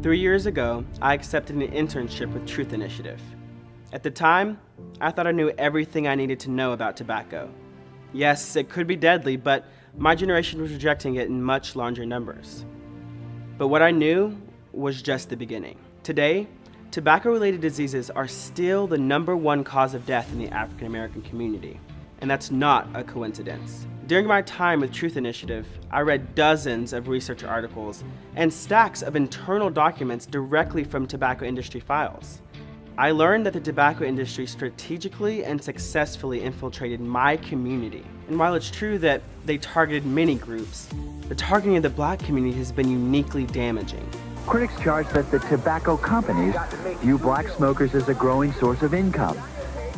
3 years ago, I accepted an internship with Truth Initiative. At the time, I thought I knew everything I needed to know about tobacco. Yes, it could be deadly, but my generation was rejecting it in much larger numbers. But what I knew was just the beginning. Today, tobacco-related diseases are still the #1 cause of death in the African American community, and that's not a coincidence. During my time with Truth Initiative, I read dozens of research articles and stacks of internal documents directly from tobacco industry files. I learned that the tobacco industry strategically and successfully infiltrated my community. And while it's true that they targeted many groups, the targeting of the Black community has been uniquely damaging. Critics charge that the tobacco companies view Black smokers as a growing source of income.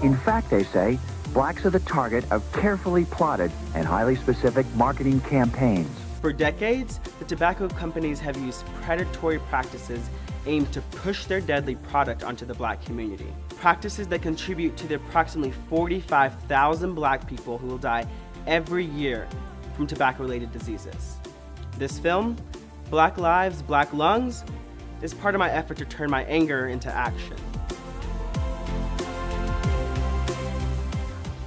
In fact, they say, Blacks are the target of carefully plotted and highly specific marketing campaigns. For decades, the tobacco companies have used predatory practices aimed to push their deadly product onto the Black community. Practices that contribute to the approximately 45,000 Black people who will die every year from tobacco-related diseases. This film, Black Lives, Black Lungs, is part of my effort to turn my anger into action.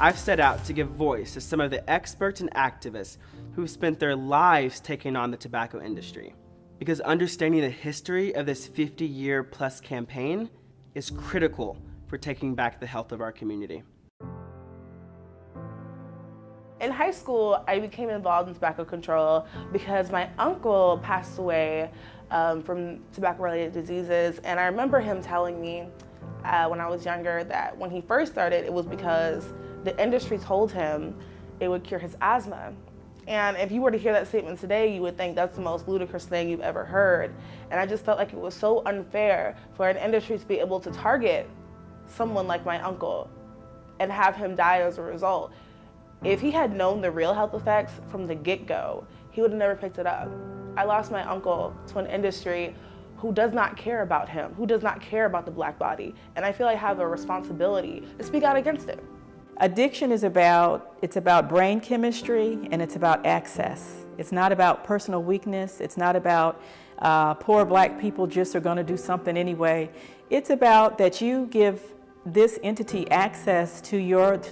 I've set out to give voice to some of the experts and activists who've spent their lives taking on the tobacco industry, because understanding the history of this 50-year-plus campaign is critical for taking back the health of our community. In high school, I became involved in tobacco control because my uncle passed away from tobacco-related diseases, and I remember him telling me when I was younger that when he first started, it was because the industry told him it would cure his asthma. And if you were to hear that statement today, you would think that's the most ludicrous thing you've ever heard. And I just felt like it was so unfair for an industry to be able to target someone like my uncle and have him die as a result. If he had known the real health effects from the get-go, he would have never picked it up. I lost my uncle to an industry who does not care about him, who does not care about the Black body. And I feel I have a responsibility to speak out against it. Addiction is about brain chemistry, and it's about access. It's not about personal weakness. It's not about poor Black people just are going to do something anyway. It's about that you give this entity access to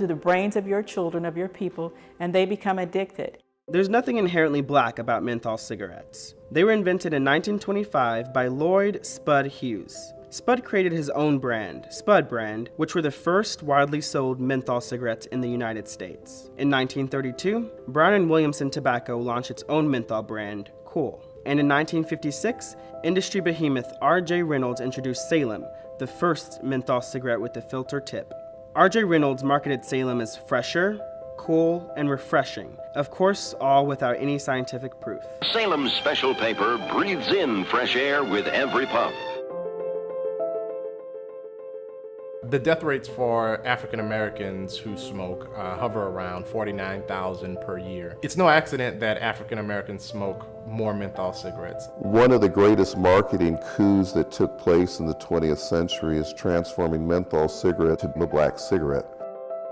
the brains of your children, of your people, and they become addicted. There's nothing inherently Black about menthol cigarettes. They were invented in 1925 by Lloyd Spud Hughes. Spud created his own brand, Spud brand, which were the first widely sold menthol cigarettes in the United States. In 1932, Brown & Williamson Tobacco launched its own menthol brand, Cool. And in 1956, industry behemoth R.J. Reynolds introduced Salem, the first menthol cigarette with a filter tip. R.J. Reynolds marketed Salem as fresher, cool, and refreshing. Of course, all without any scientific proof. Salem's special paper breathes in fresh air with every puff. The death rates for African Americans who smoke hover around 49,000 per year. It's no accident that African Americans smoke more menthol cigarettes. One of the greatest marketing coups that took place in the 20th century is transforming menthol cigarette to the Black cigarette.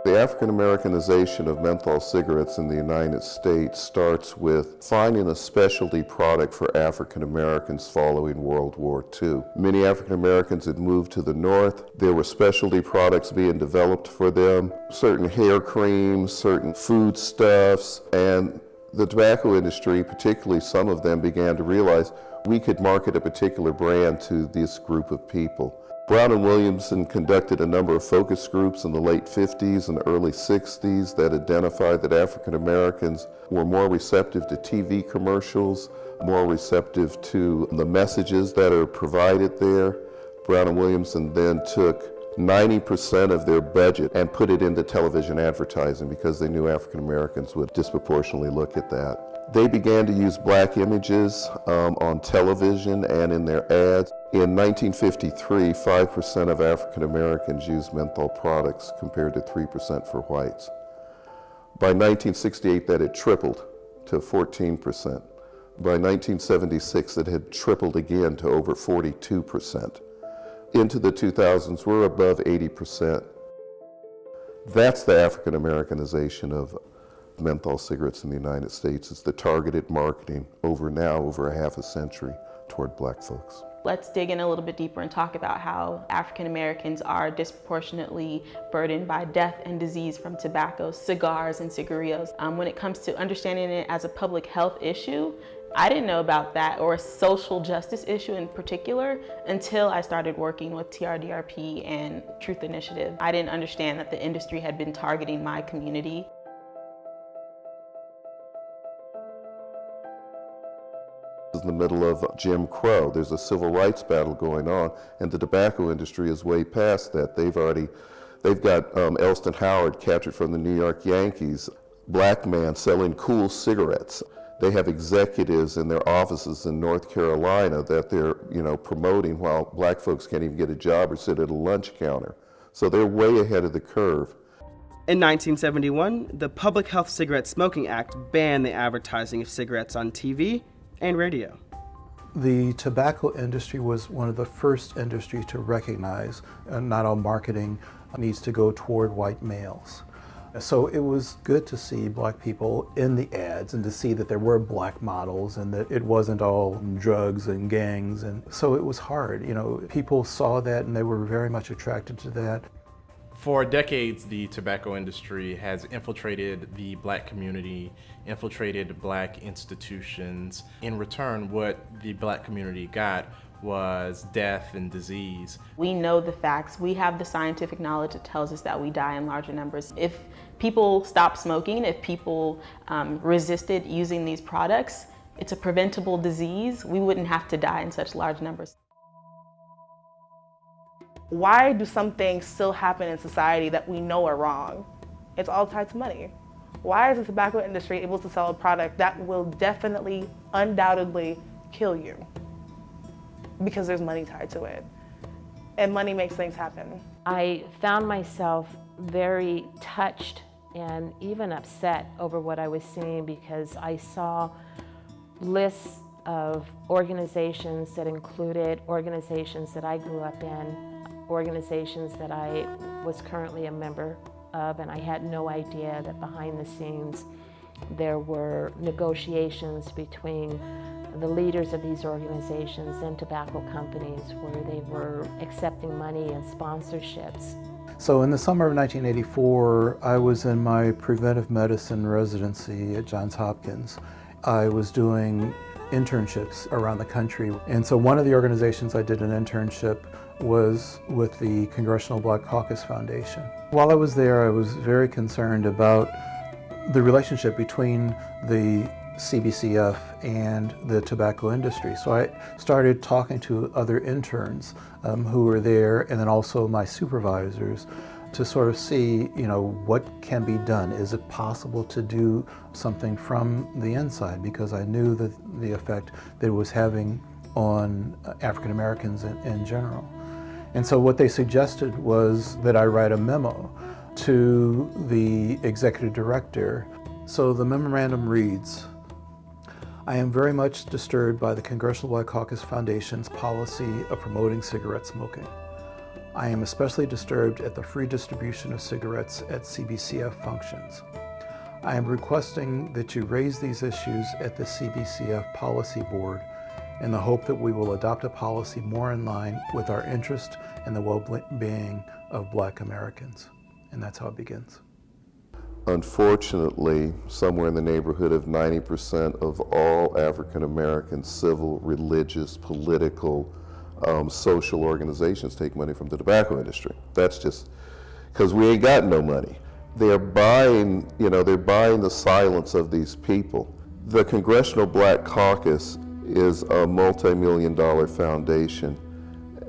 The African Americanization of menthol cigarettes in the United States starts with finding a specialty product for African Americans following World War II. Many African Americans had moved to the North. There were specialty products being developed for them, certain hair creams, certain foodstuffs, and the tobacco industry, particularly some of them, began to realize we could market a particular brand to this group of people. Brown & Williamson conducted a number of focus groups in the late 50s and early 60s that identified that African Americans were more receptive to TV commercials, more receptive to the messages that are provided there. Brown & Williamson then took 90% of their budget and put it into television advertising because they knew African Americans would disproportionately look at that. They began to use Black images on television and in their ads. In 1953, 5% of African Americans used menthol products compared to 3% for whites. By 1968, that had tripled to 14%. By 1976, it had tripled again to over 42%. Into the 2000s, we're above 80%. That's the African Americanization of menthol cigarettes in the United States. It's the targeted marketing over a half a century toward Black folks. Let's dig in a little bit deeper and talk about how African Americans are disproportionately burdened by death and disease from tobacco, cigars, and cigarillos. When it comes to understanding it as a public health issue, I didn't know about that, or a social justice issue in particular, until I started working with TRDRP and Truth Initiative. I didn't understand that the industry had been targeting my community. In the middle of Jim Crow. There's a civil rights battle going on, and the tobacco industry is way past that. They've got Elston Howard, captured from the New York Yankees, black man selling cool cigarettes. They have executives in their offices in North Carolina that they're, promoting while black folks can't even get a job or sit at a lunch counter. So they're way ahead of the curve. In 1971, the Public Health Cigarette Smoking Act banned the advertising of cigarettes on TV and radio. The tobacco industry was one of the first industries to recognize not all marketing needs to go toward white males. So it was good to see black people in the ads and to see that there were black models and that it wasn't all drugs and gangs. And so it was hard. People saw that and they were very much attracted to that. For decades, the tobacco industry has infiltrated the black community, infiltrated black institutions. In return, what the black community got was death and disease. We know the facts. We have the scientific knowledge that tells us that we die in larger numbers. If people stopped smoking, if people resisted using these products, it's a preventable disease. We wouldn't have to die in such large numbers. Why do some things still happen in society that we know are wrong? It's all tied to money. Why is the tobacco industry able to sell a product that will definitely, undoubtedly kill you? Because there's money tied to it. And money makes things happen. I found myself very touched and even upset over what I was seeing, because I saw lists of organizations that included organizations that I grew up in, organizations that I was currently a member of, and I had no idea that behind the scenes there were negotiations between the leaders of these organizations and tobacco companies where they were accepting money and sponsorships. So in the summer of 1984, I was in my preventive medicine residency at Johns Hopkins. I was doing internships around the country. And so one of the organizations I did an internship was with the Congressional Black Caucus Foundation. While I was there, I was very concerned about the relationship between the CBCF and the tobacco industry. So I started talking to other interns who were there, and then also my supervisors, to sort of see, what can be done. Is it possible to do something from the inside? Because I knew that the effect that it was having on African Americans in general. And so what they suggested was that I write a memo to the executive director. So the memorandum reads, I am very much disturbed by the Congressional Black Caucus Foundation's policy of promoting cigarette smoking. I am especially disturbed at the free distribution of cigarettes at CBCF functions. I am requesting that you raise these issues at the CBCF Policy Board in the hope that we will adopt a policy more in line with our interest in the well-being of Black Americans. And that's how it begins. Unfortunately, somewhere in the neighborhood of 90% of all African American civil, religious, political, social organizations take money from the tobacco industry. That's just because we ain't got no money. They're buying, they're buying the silence of these people. The Congressional Black Caucus is a multi-million-dollar foundation,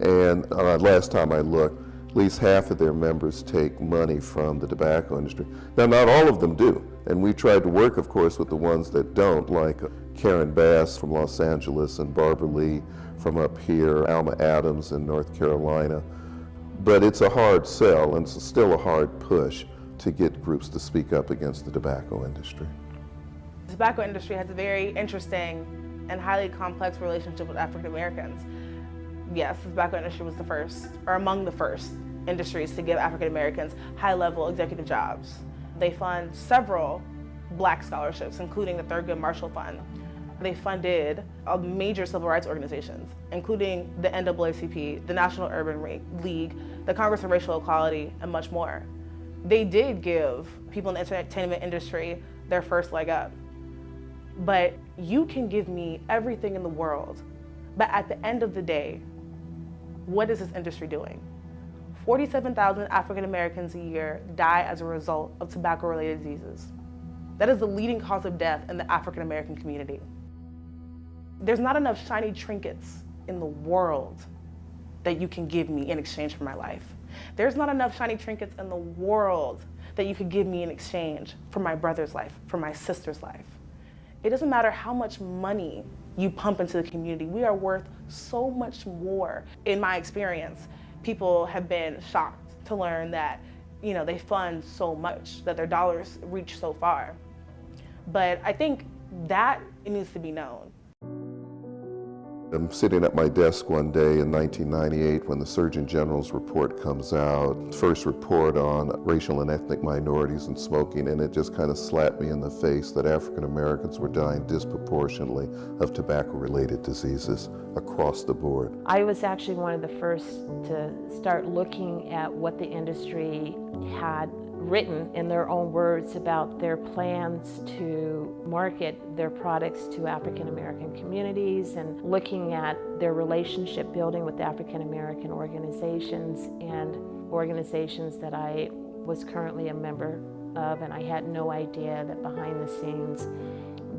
and last time I looked, at least half of their members take money from the tobacco industry. Now, not all of them do, and we tried to work, of course, with the ones that don't, like Karen Bass from Los Angeles and Barbara Lee from up here, Alma Adams in North Carolina. But it's a hard sell, and it's still a hard push to get groups to speak up against the tobacco industry. The tobacco industry has a very interesting and highly complex relationship with African Americans. Yes, the tobacco industry was the first, or among the first industries to give African Americans high-level executive jobs. They fund several Black scholarships, including the Thurgood Marshall Fund. They funded major civil rights organizations, including the NAACP, the National Urban League, the Congress of Racial Equality, and much more. They did give people in the entertainment industry their first leg up. But you can give me everything in the world, but at the end of the day, what is this industry doing? 47,000 African Americans a year die as a result of tobacco-related diseases. That is the leading cause of death in the African American community. There's not enough shiny trinkets in the world that you can give me in exchange for my life. There's not enough shiny trinkets in the world that you could give me in exchange for my brother's life, for my sister's life. It doesn't matter how much money you pump into the community. We are worth so much more. In my experience, people have been shocked to learn that, they fund so much, that their dollars reach so far. But I think that it needs to be known. I'm sitting at my desk one day in 1998 when the Surgeon General's report comes out, first report on racial and ethnic minorities and smoking, and it just kind of slapped me in the face that African Americans were dying disproportionately of tobacco-related diseases across the board. I was actually one of the first to start looking at what the industry had written in their own words about their plans to market their products to African American communities, and looking at their relationship building with African American organizations and organizations that I was currently a member of, and I had no idea that behind the scenes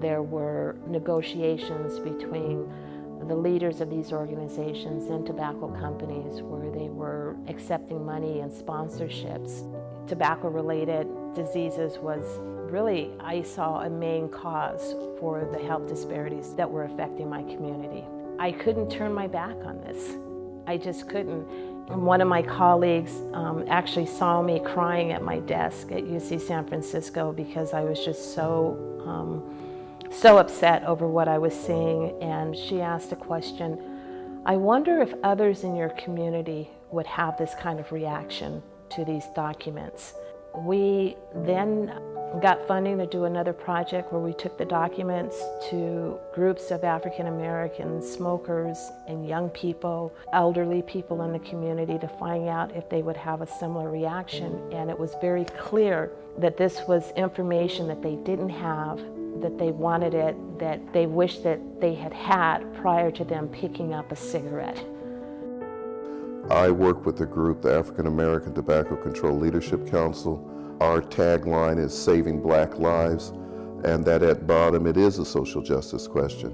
there were negotiations between the leaders of these organizations and tobacco companies where they were accepting money and sponsorships. Tobacco-related diseases was really, I saw, a main cause for the health disparities that were affecting my community. I couldn't turn my back on this. I just couldn't. And one of my colleagues actually saw me crying at my desk at UC San Francisco because I was just so upset over what I was seeing, and she asked a question, I wonder if others in your community would have this kind of reaction to these documents. We then got funding to do another project where we took the documents to groups of African American smokers and young people, elderly people in the community, to find out if they would have a similar reaction. And it was very clear that this was information that they didn't have, that they wanted it, that they wished that they had had prior to them picking up a cigarette. I work with the group, the African American Tobacco Control Leadership Council. Our tagline is Saving Black Lives, and that at bottom it is a social justice question.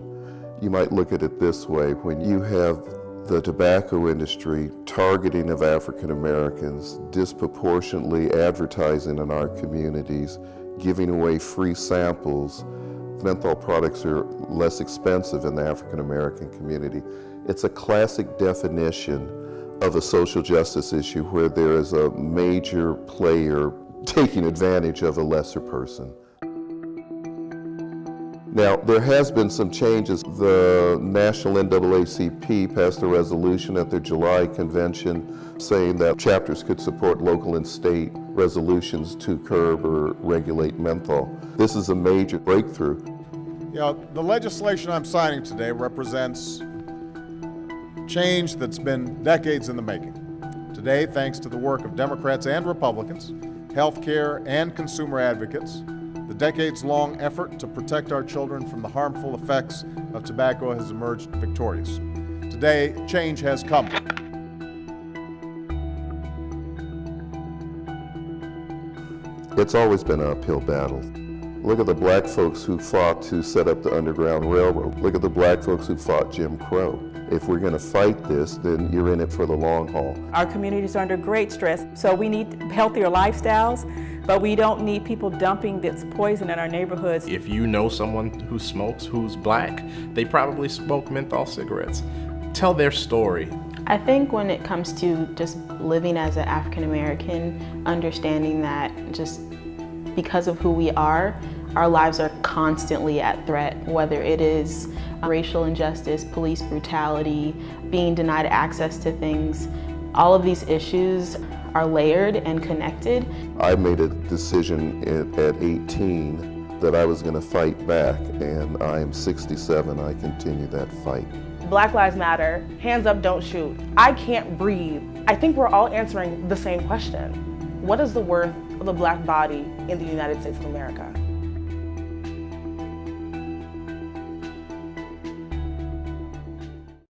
You might look at it this way: when you have the tobacco industry targeting of African Americans, disproportionately advertising in our communities, giving away free samples, menthol products are less expensive in the African American community. It's a classic definition of a social justice issue where there is a major player taking advantage of a lesser person. Now, there has been some changes. The National NAACP passed a resolution at their July convention saying that chapters could support local and state resolutions to curb or regulate menthol. This is a major breakthrough. The legislation I'm signing today represents change that's been decades in the making. Today, thanks to the work of Democrats and Republicans, healthcare and consumer advocates, the decades-long effort to protect our children from the harmful effects of tobacco has emerged victorious. Today, change has come. It's always been an uphill battle. Look at the black folks who fought to set up the Underground Railroad. Look at the black folks who fought Jim Crow. If we're going to fight this, then you're in it for the long haul. Our communities are under great stress, so we need healthier lifestyles, but we don't need people dumping this poison in our neighborhoods. If you know someone who smokes, who's black, they probably smoke menthol cigarettes. Tell their story. I think when it comes to just living as an African American, understanding that just because of who we are, our lives are constantly at threat, whether it is racial injustice, police brutality, being denied access to things. All of these issues are layered and connected. I made a decision at 18 that I was going to fight back, and I am 67. I continue that fight. Black Lives Matter, hands up, don't shoot. I can't breathe. I think we're all answering the same question. What is the worth of the black body in the United States of America?